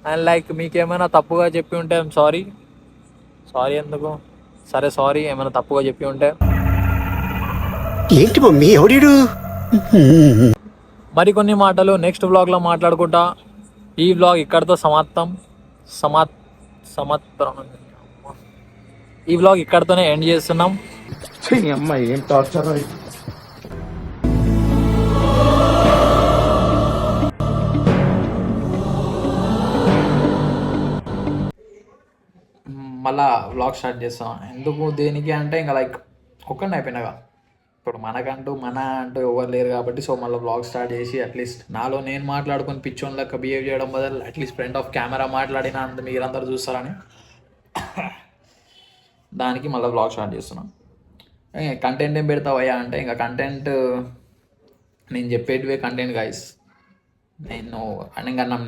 And like మీకేమైనా తప్పుగా చెప్పి ఉంటే ఐమ్ సారీ. సారీ ఎందుకు, సరే సారీ ఏమైనా తప్పుగా చెప్పి ఉంటే. ఏంటి మమ్మీ ఎవడీడు? మరికొన్ని మాటలు నెక్స్ట్ వ్లాగ్లో మాట్లాడుకుంటా. ఈ వ్లాగ్ ఇక్కడితో సమాప్తం. సమత్రం ఈ వ్లాగ్ ఇక్కడితోనే ఎండ్ చేస్తున్నాం. అమ్మ ఏం టార్చర్. మళ్ళా వ్లాగ్ స్టార్ట్ చేస్తాం. ఎందుకు దేనికి అంటే ఇంకా లైక్ ఒక్కడిని అయిపోయినాగా. ఇప్పుడు మన అంటూ ఎవరు లేరు కాబట్టి సో మళ్ళీ వ్లాగ్ స్టార్ట్ చేసి అట్లీస్ట్ నాలో నేను మాట్లాడుకొని పిచ్చోన్ లెక్క బిహేవ్ చేయడం బదులు అట్లీస్ట్ ఫ్రంట్ ఆఫ్ కెమెరా మాట్లాడినా అంత మీరందరూ చూస్తారని దానికి మళ్ళీ వ్లాగ్ స్టార్ట్ చేస్తున్నాం. కంటెంట్ ఏం పెడతావయ్యా అంటే ఇంకా కంటెంట్ నేను చెప్పేటివే కంటెంట్ గైస్.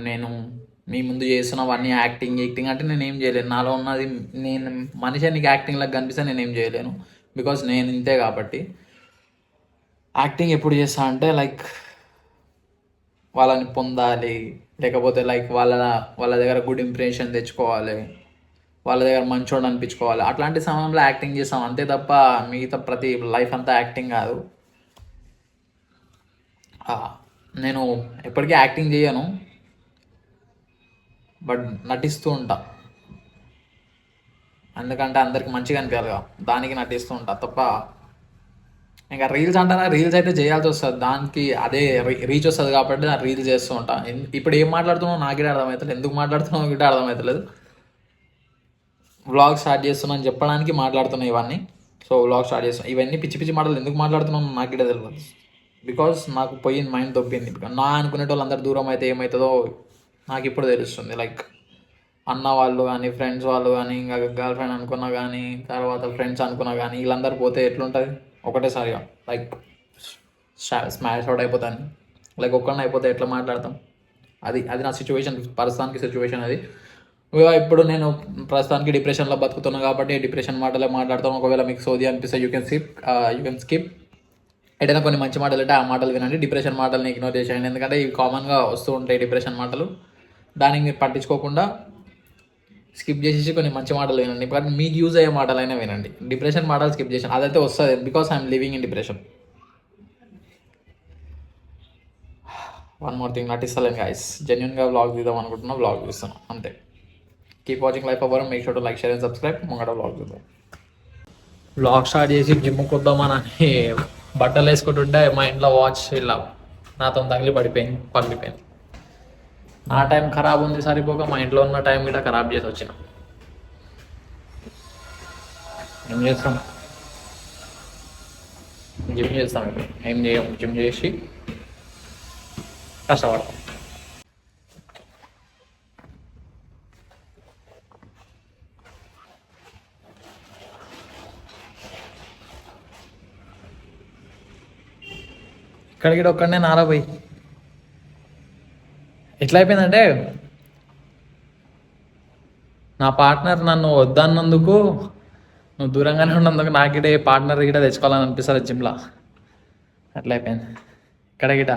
నేను మీ ముందు చేస్తున్నవన్నీ యాక్టింగ్ అంటే నేను ఏం చేయలేను. నాలో ఉన్నది నేను మనిషి నీకు యాక్టింగ్లకు కనిపిస్తే నేను ఏం చేయలేను బికాస్ నేను ఇంతే కాబట్టి. యాక్టింగ్ ఎప్పుడు చేస్తా అంటే లైక్ వాళ్ళని పొందాలి, లేకపోతే లైక్ వాళ్ళ దగ్గర గుడ్ ఇంప్రెషన్ తెచ్చుకోవాలి, వాళ్ళ దగ్గర మంచోడు అనిపించుకోవాలి. అట్లాంటి సమయంలో యాక్టింగ్ చేస్తాం అంతే తప్ప మిగతా ప్రతి లైఫ్ అంతా యాక్టింగ్ కాదు. నేను ఎప్పటికీ యాక్టింగ్ చేయను, బట్ నటిస్తూ ఉంటా. ఎందుకంటే అందరికి మంచిగా అనిపించాలి కదా, దానికి నటిస్తూ ఉంటా తప్ప. ఇంకా రీల్స్ అంటారా, రీల్స్ అయితే చేయాల్సి వస్తుంది, దానికి అదే రీచ్ వస్తుంది కాబట్టి నేను రీల్స్ చేస్తూ ఉంటా. ఇప్పుడు ఏం మాట్లాడుతున్నావు నాకే అర్థమవుతలేదు, ఎందుకు మాట్లాడుతున్నావు కూడా అర్థమవుతలేదు. వ్లాగ్ స్టార్ట్ చేస్తున్నాను చెప్పడానికి మాట్లాడుతున్నా ఇవన్నీ. సో వ్లాగ్ స్టార్ట్ చేస్తున్నాను, ఇవన్నీ పిచ్చి పిచ్చి మాటలు ఎందుకు మాట్లాడుతున్నాను నాకు కూడా తెలియదు. బికాస్ నాకు పోయింది, మైండ్ తప్పింది. నా అనుకునే వాళ్ళు అందరు దూరం అయితే ఏమవుతుందో నాకు ఇప్పుడు తెలుస్తుంది. లైక్ అన్న వాళ్ళు కానీ, ఫ్రెండ్స్ వాళ్ళు కానీ, ఇంకా గర్ల్ ఫ్రెండ్ అనుకున్నా కానీ, తర్వాత ఫ్రెండ్స్ అనుకున్నా కానీ, వీళ్ళందరూ పోతే ఎట్లుంటుంది ఒకటేసారిగా లైక్ స్మాష్ అవుట్ అయిపోతాను. లైక్ ఒక్కడిని అయిపోతే ఎట్లా మాట్లాడతాం, అది నా సిచ్యువేషన్, ప్రస్తుతానికి సిచ్యువేషన్ అది. ఇప్పుడు నేను ప్రస్తుతానికి డిప్రెషన్లో బతుకుతున్నాను కాబట్టి డిప్రెషన్ మాటలే మాట్లాడతాను. ఒకవేళ మీకు సోది అనిపిస్తే యూ కెన్ స్కిప్. ఏదైనా కొన్ని మంచి మాటలు అంటే ఆ మాటలు వినండి, డిప్రెషన్ మాటలని ఇగ్నోర్ చేసేయండి. ఎందుకంటే ఇవి కామన్గా వస్తూ ఉంటాయి డిప్రెషన్ మాటలు, దానికి మీరు పట్టించుకోకుండా స్కిప్ చేసేసి కొన్ని మంచి మాటలు వినండి. బట్ మీకు యూజ్ అయ్యే మాటలైనా వినండి. డిప్రెషన్ మాటలు స్కిప్ చేసాను అదైతే వస్తుంది, because I'm living in depression. One more thing, నటిస్తలేను గాయస్, జెన్యున్గా వ్లాగ్ తీద్దాం అనుకుంటున్నా, వ్లాగ్ తీస్తాను అంతే. Keep watching life hour, make sure to like, share and subscribe. ముంగట వ్లాగ్ చూద్దాం. వ్లాగ్ స్టార్ట్ చేసి జిమ్కి వద్దామని బట్టలు వేసుకుంటుంటే మా ఇంట్లో వాచ్ ఇలా నాతో పగిలిపోయింది. నా టైం ఖరాబ్ ఉంది సరిపోక మా ఇంట్లో ఉన్న టైం కూడా ఖరాబ్ చేసి వచ్చిన. ఏం చేస్తాం, జిమ్ చేస్తాం. ఇప్పుడు ఏం చేయం, జిమ్ చేసి కష్టపడతాం. ఇక్కడికి ఒక్కడనే నారాపోయి ఎట్లా అయిపోయిందంటే, నా పార్ట్నర్ నన్ను వద్దన్నందుకు, నువ్వు దూరంగానే ఉన్నందుకు నాకు గిట పార్ట్నర్ గిట తెచ్చుకోవాలని అనిపిస్తుంది జిమ్లా. అట్లా అయిపోయింది. ఇక్కడ గిట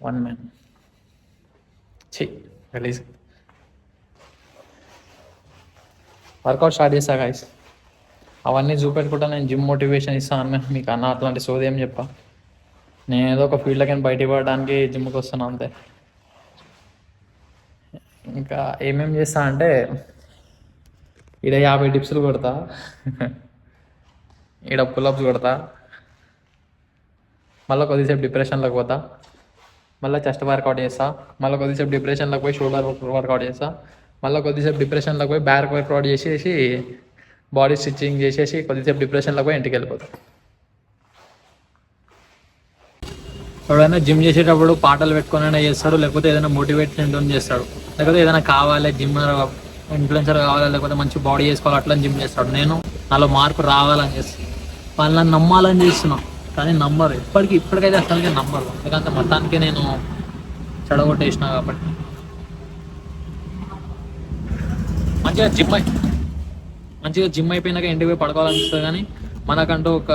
one man release workout start చేస్తా గైస్. అవన్నీ చూపెట్టుకుంటా నేను జిమ్ మోటివేషన్ ఇస్తాను మీకు. అన్న అట్లాంటి సోది ఏం చెప్పా, నేను ఏదో ఒక ఫీల్డ్లోకి బయటికి పడడానికి జిమ్కి వస్తున్నాను అంతే. ఇంకా ఏమేమి చేస్తా అంటే, ఈడ 50 డిప్స్లు కొడతా, ఈడ పుల్అప్స్ కొడతా, మళ్ళీ కొద్దిసేపు డిప్రెషన్లోకి పోతా, మళ్ళీ చెస్ట్ వర్కౌట్ చేస్తా, మళ్ళీ కొద్దిసేపు డిప్రెషన్లోకి పోయి షోల్డర్ వర్కౌట్ చేస్తా, మళ్ళీ కొద్దిసేపు డిప్రెషన్లోకి పోయి బ్యాక్ వర్కౌట్ చేసేసి బాడీ స్టిచ్చింగ్ చేసేసి కొద్దిసేపు డిప్రెషన్లోకి పోయి ఇంటికి వెళ్ళిపోతా. ఎవడైనా జిమ్ చేసేటప్పుడు పాటలు పెట్టుకొని చేస్తాడు, లేకపోతే ఏదైనా మోటివేషన్ చేస్తాడు, లేకపోతే ఏదైనా కావాలి జిమ్ ఇన్ఫ్లుయెన్సర్ కావాలి, లేకపోతే మంచి బాడీ చేసుకోవాలి అట్లా జిమ్ చేస్తాడు. నేను నాలో మార్పు రావాలని చేస్తాను, వాళ్ళని నమ్మాలని చేస్తున్నాను, కానీ నమ్మరు. ఇప్పటికైతే అసలుకే నమ్మరు, ఎందుకంటే మొత్తానికి నేను చెడగొట్టేసిన కాబట్టి. మంచిగా జిమ్ అయిపోయినాక ఇంటికి పోయి పడుకోవాలనిపిస్తుంది, కానీ మనకంటూ ఒక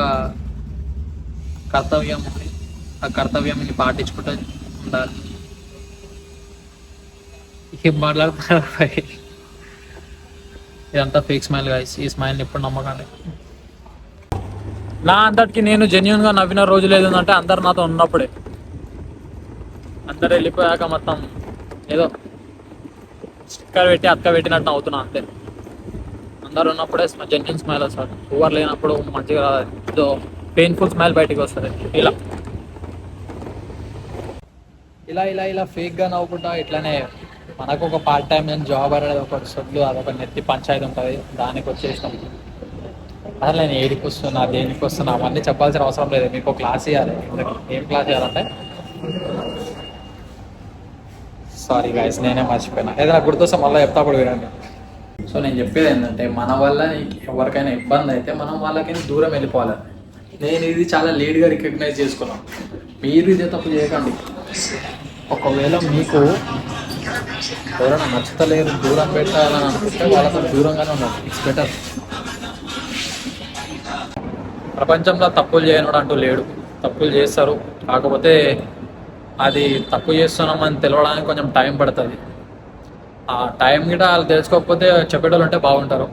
కర్తవ్యం ఉంది, ఆ కర్తవ్యాన్ని పాటించుకుంటూ ఉండాలి. ఏం మాట్లాడుతున్నారు భయ్? ఇదంతా ఫేక్ స్మైల్ గైస్. ఈ స్మైల్ని ఎప్పుడు నమ్మకండి. నా అంతటికి నేను జెన్యున్గా నవ్విన రోజు లేదంటే అందరు నాతో ఉన్నప్పుడే. అందరు వెళ్ళిపోయాక మొత్తం ఏదో స్టిక్కర్ పెట్టి అక్క పెట్టినట్టు అవుతున్నా అంతే. అందరు ఉన్నప్పుడే జెన్యున్ స్మైల్ వస్తుంది. ఓవర్ లేనప్పుడు మంచిగా రాదు. ఏదో పెయిన్ఫుల్ స్మైల్ బయటికి వస్తుంది. ఇలా ఇలా ఇలా ఇలా ఫేక్గా నవ్వుకుంటా ఇట్లానే మనకు ఒక పార్ట్ టైం జాబ్ అనేది ఒక సొడ్లు, అదొక నెత్తి పంచాయతీ ఉంటుంది. దానికి వచ్చేసినాం. అసలు నేను ఏడికి వస్తున్నా, దేనికి వస్తున్నా అవన్నీ చెప్పాల్సిన అవసరం లేదు. మీకు క్లాస్ ఇవ్వాలి. ఏం క్లాస్ ఇవ్వాలంటే, సారీ గైస్ నేనే మర్చిపోయినా. ఏదైనా గుర్తొస్తే మళ్ళీ చెప్తా కూడా వినండి. సో నేను చెప్పేది ఏంటంటే, మన వల్ల ఎవరికైనా ఇబ్బంది అయితే మనం వాళ్ళకి దూరం వెళ్ళిపోవాలి. నేను ఇది చాలా లేట్గా రికగ్నైజ్ చేసుకున్నాను. మీరు ఇదే తప్పు చేయకండి. ఒకవేళ మీకు ఎవరైనా నచ్చతలేరు, దూరం పెట్టాలని అనుకుంటే వాళ్ళతో దూరంగానే ఉండాలి. It's better. ప్రపంచంలో తప్పులు చేయనోడు అంటూ లేడు. తప్పులు చేస్తారు, కాకపోతే అది తప్పు చేస్తున్నామని తెలవడానికి కొంచెం టైం పడుతుంది. ఆ టైం గిట వాళ్ళు తెలుసుకోకపోతే చెప్పేటోళ్ళు ఉంటే బాగుంటారు.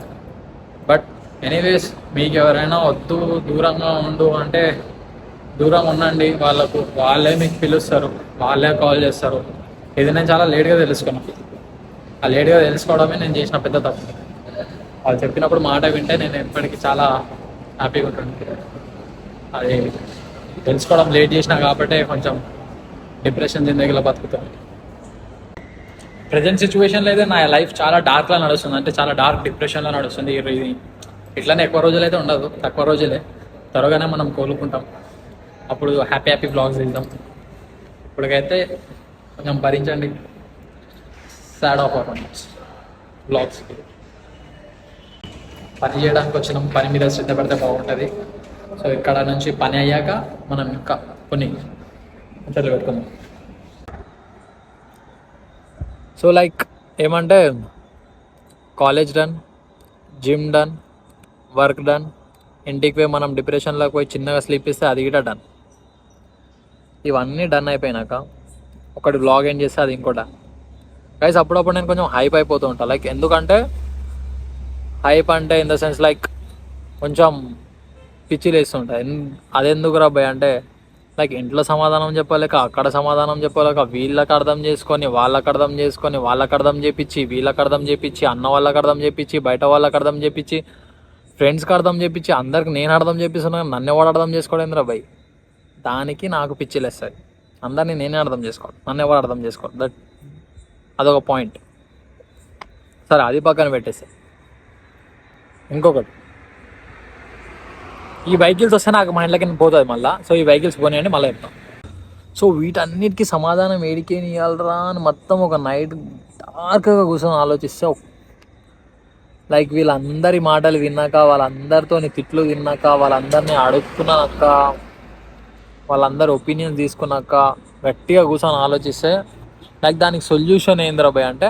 బట్ ఎనీవేస్, మీకు ఎవరైనా వద్దు దూరంగా ఉండు అంటే దూరంగా ఉండండి. వాళ్ళకు వాళ్ళే మీకు పిలుస్తారు, వాళ్ళే కాల్ చేస్తారు. ఇది నేను చాలా లేట్గా తెలుసుకున్నాను. ఆ లేట్గా తెలుసుకోవడమే నేను చేసిన పెద్ద తప్పు. వాళ్ళు చెప్పినప్పుడు మాట వింటే నేను ఎప్పటికీ చాలా హ్యాపీగా ఉంటుంది. అది తెలుసుకోవడం లేట్ చేసినా కాబట్టి కొంచెం డిప్రెషన్ జిందగీలో బతుకుతుంది. ప్రజెంట్ సిచ్యువేషన్లో అయితే నా లైఫ్ చాలా డార్క్లో నడుస్తుంది. అంటే చాలా డార్క్ డిప్రెషన్లో నడుస్తుంది. ఇది ఇట్లానే ఎక్కువ రోజులు అయితే ఉండదు, తక్కువ రోజులే. త్వరగానే మనం కోలుకుంటాం. అప్పుడు హ్యాపీ హ్యాపీ వ్లాగ్స్ వెళ్తాం. ఇప్పటికైతే కొంచెం భరించండి. Sad of vlogs. పని చేయడానికి వచ్చినాం, పని మీద శ్రద్ధ పెడితే బాగుంటుంది. సో ఇక్కడ నుంచి పని అయ్యాక మనం ఇంకా కొన్ని ముచ్చట్లు పెట్టుకుందాం. సో లైక్ ఏమంటే, college done, gym done, work done, ఇంటికి పోయి మనం డిప్రెషన్లోకి పోయి చిన్నగా స్లీప్ ఇస్తే అది కూడా డన్. ఇవన్నీ డన్ అయిపోయినాక ఒకటి బ్లాగ్ ఏం చేస్తే అది ఇంకోట. గైస్ అప్పుడప్పుడు నేను కొంచెం హైప్ అయిపోతూ ఉంటాను. లైక్ ఎందుకంటే హైప్ అంటే ఇన్ ద సెన్స్ లైక్ కొంచెం పిచ్చి లేస్తుంటాయి. అదెందుకు రాబాయ్ అంటే, లైక్ ఇంట్లో సమాధానం చెప్పలేక, అక్కడ సమాధానం చెప్పలేక, వీళ్ళకి అర్థం చేసుకొని వాళ్ళకి అర్థం చేసుకొని, వాళ్ళకి అర్థం చేపించి వీళ్ళకి అర్థం చేపించి, అన్న వాళ్ళకి అర్థం చేపించి, బయట వాళ్ళకి అర్థం చేపించి, ఫ్రెండ్స్కి అర్థం చేపించి, అందరికి నేను అర్థం చేపిస్తున్నాను. నన్ను ఎవడు అర్థం చేసుకోవడం రాబాయ్. దానికి నాకు పిచ్చిలేస్తుంది. అందరినీ నేనే అర్థం చేసుకోవాలి, నన్ను ఎవరు అర్థం చేసుకోవాలి. అదొక పాయింట్. సరే అది పక్కన పెట్టేస్తే, ఇంకొకటి, ఈ వెహికల్స్ వస్తే నాకు మైండ్లోకి పోతుంది మళ్ళీ. సో ఈ వెహికల్స్ పోనీయండి, మళ్ళీ చెప్తాం. సో వీటన్నిటికీ సమాధానం ఏడికే ఇవ్వాలరా అని మొత్తం ఒక నైట్ డార్క్గా కూర్చొని ఆలోచిస్తే, లైక్ వీళ్ళందరి మాటలు విన్నాక, వాళ్ళందరితో తిట్లు తిన్నాక, వాళ్ళందరినీ అడుక్కున్నాక, వాళ్ళందరి ఒపీనియన్స్ తీసుకున్నాక గట్టిగా కూర్చొని ఆలోచిస్తే, లైక్ దానికి సొల్యూషన్ ఏందిరా భయ్ అంటే,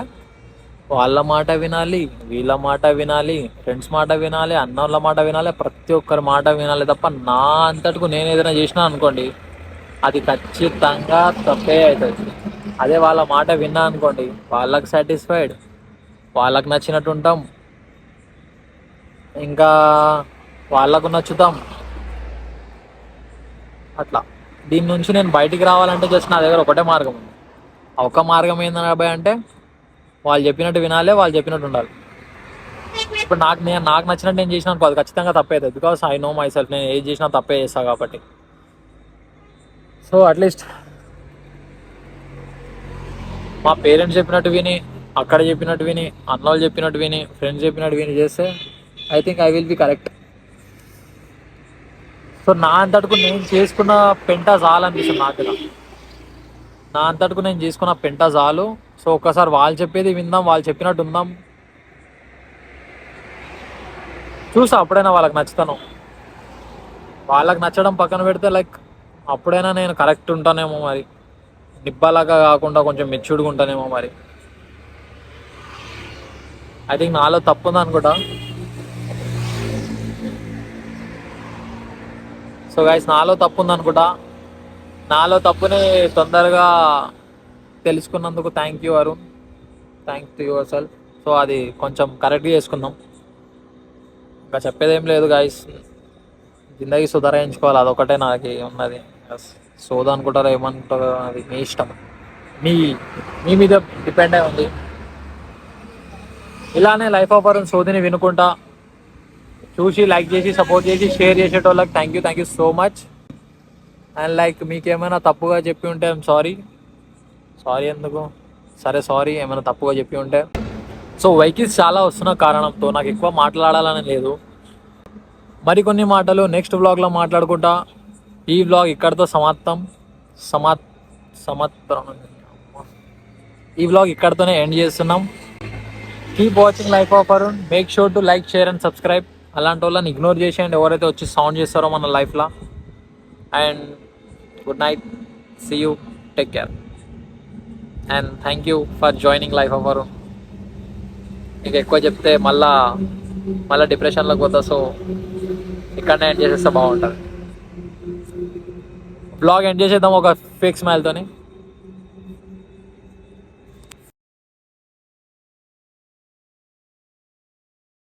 వాళ్ళ మాట వినాలి, వీళ్ళ మాట వినాలి, ఫ్రెండ్స్ మాట వినాలి, అన్నోళ్ళ మాట వినాలి, ప్రతి ఒక్కరి మాట వినాలి తప్ప నా అంతటికు నేను ఏదైనా చేసినా అనుకోండి అది ఖచ్చితంగా తప్పే అవుతుంది. అదే వాళ్ళ మాట విన్నా అనుకోండి, వాళ్ళకి సాటిస్ఫైడ్, వాళ్ళకు నచ్చినట్టు ఉంటాం, ఇంకా వాళ్ళకు నచ్చుతాం. అట్లా దీని నుంచి నేను బయటికి రావాలంటే జస్ట్ నా దగ్గర ఒకటే మార్గం ఉంది. ఒక మార్గం ఏందని అబ్బాయి అంటే, వాళ్ళు చెప్పినట్టు వినాలి, వాళ్ళు చెప్పినట్టు ఉండాలి. ఇప్పుడు నాకు నచ్చినట్టు నేను చేసినా అనుకో, అది ఖచ్చితంగా తప్పే అవుతుంది. Because I know my self, నేను ఏది చేసినా తప్పే చేస్తాను కాబట్టి. సో అట్లీస్ట్ మా పేరెంట్స్ చెప్పినట్టు విని, అక్కడ చెప్పినట్టు విని, అన్నోళ్ళు చెప్పినట్టు విని, ఫ్రెండ్స్ చెప్పినట్టు విని చేస్తే I think I will be correct. So నా అంతటికు నేను చేసుకున్న పెంట చాలు అనిపిస్తుంది నాకు. నా అంతటికు నేను చేసుకున్న పెంట చాలు. సో ఒక్కసారి వాళ్ళు చెప్పేది విందాం, వాళ్ళు చెప్పినట్టు ఉందాం, చూసా అప్పుడైనా వాళ్ళకి నచ్చుతాను. వాళ్ళకి నచ్చడం పక్కన పెడితే, లైక్ అప్పుడైనా నేను కరెక్ట్ ఉంటానేమో మరి, నిబ్బలాగా కాకుండా కొంచెం మెచ్యూర్డ్గా ఉంటానేమో మరి. ఐ థింక్ నాలో తప్పు ఉంది అనుకుంటా. సో గైస్ నాలో తప్పు ఉంది అనుకుంటా. నాలో తప్పుని తొందరగా తెలుసుకున్నందుకు thank you Arun, thanks to yourself. So అది కొంచెం కరెక్ట్గా చేసుకుందాం. ఇంకా చెప్పేదేం లేదు గాయస్, జిందగీ సుధారించుకోవాలి, అదొకటే నాకు ఉన్నది. సోదా అనుకుంటారో ఏమనుకుంటారో అది మీ ఇష్టం, మీ మీ మీద డిపెండ్ అయి ఉంది. ఇలానే లైఫ్ ఆఫ్ అరుణ్ సోదిని వినుకుంటా చూసి లైక్ చేసి సపోర్ట్ చేసి షేర్ చేసేటోళ్ళకి thank you so much. And like మీకు ఏమైనా తప్పుగా చెప్పి ఉంటే ఐఎమ్ సారీ. ఎందుకు, సరే సారీ ఏమైనా తప్పుగా చెప్పి ఉంటే. సో వెహికల్స్ చాలా వస్తున్న కారణంతో నాకు ఎక్కువ మాట్లాడాలని లేదు. మరికొన్ని మాటలు నెక్స్ట్ వ్లాగ్లో మాట్లాడుకుంటా. ఈ వ్లాగ్ ఇక్కడితో ఈ వ్లాగ్ ఇక్కడితోనే ఎండ్ చేస్తున్నాం. Keep watching life of Arun. Make sure to like, share and subscribe. అలాంటి వాళ్ళని ఇగ్నోర్ చేసేయండి ఎవరైతే వచ్చి సౌండ్ చేస్తారో మన లైఫ్లో. And good night, see you, take care and thank you for joining life of Arun. ఇంకా ఎక్కువ చెప్తే మళ్ళీ డిప్రెషన్లోకి పోతా. సో ఇక్కడనే ఎండ్ చేసేస్తే బాగుంటుంది. బ్లాగ్ ఎండ్ చేసేద్దాం ఒక ఫేక్ స్మైల్తోని.